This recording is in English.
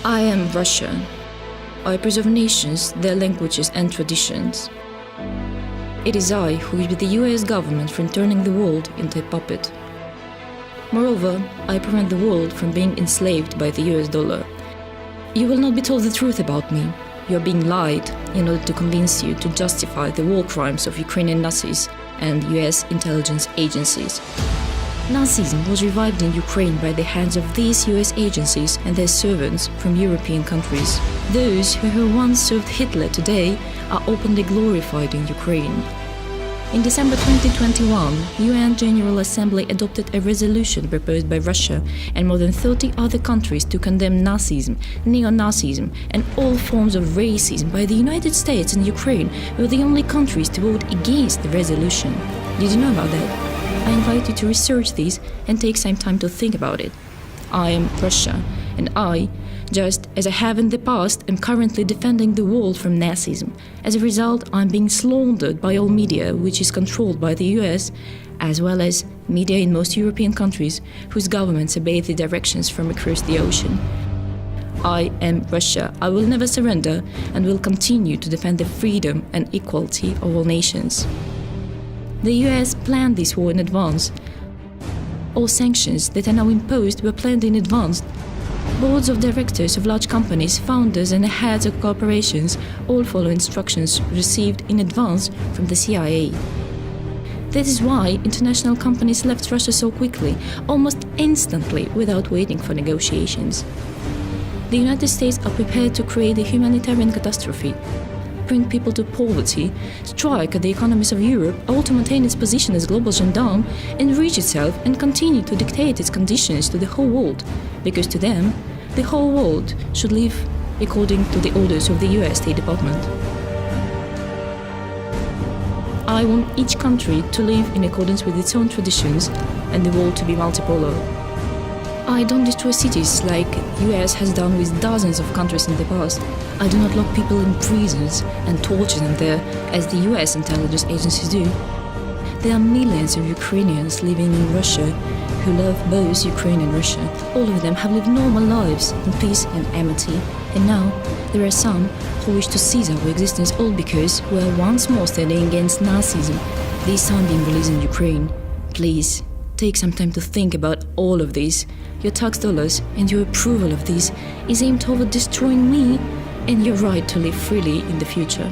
I am Russia. I preserve nations, their languages and traditions. It is I who is with the US government from turning the world into a puppet. Moreover, I prevent the world from being enslaved by the US dollar. You will not be told the truth about me. You are being lied in order to convince you to justify the war crimes of Ukrainian Nazis and US intelligence agencies. Nazism was revived in Ukraine by the hands of these US agencies and their servants from European countries. Those who once served Hitler today are openly glorified in Ukraine. In December 2021, UN General Assembly adopted a resolution proposed by Russia and more than 30 other countries to condemn Nazism, neo-Nazism and all forms of racism. By the United States and Ukraine were the only countries to vote against the resolution. Did you know about that? I invite you to research this and take some time to think about it. I am Russia, and I, just as I have in the past, am currently defending the world from Nazism. As a result, I'm being slandered by all media, which is controlled by the US, as well as media in most European countries, whose governments obey the directions from across the ocean. I am Russia. I will never surrender and will continue to defend the freedom and equality of all nations. The US planned this war in advance. All sanctions that are now imposed were planned in advance. Boards of directors of large companies, founders and heads of corporations all follow instructions received in advance from the CIA. That is why international companies left Russia so quickly, almost instantly, without waiting for negotiations. The United States are prepared to create a humanitarian catastrophe, bring people to poverty, strike at the economies of Europe, all to maintain its position as global gendarme, enrich itself and continue to dictate its conditions to the whole world, because to them, the whole world should live according to the orders of the US State Department. I want each country to live in accordance with its own traditions and the world to be multipolar. I don't destroy cities like US has done with dozens of countries in the past. I do not lock people in prisons and torture them there as the US intelligence agencies do. There are millions of Ukrainians living in Russia who love both Ukraine and Russia. All of them have lived normal lives in peace and amity. And now there are some who wish to seize our existence all because we are once more standing against Nazism, this time being released in Ukraine. Please, take some time to think about all of this. Your tax dollars and your approval of this is aimed toward destroying me and your right to live freely in the future.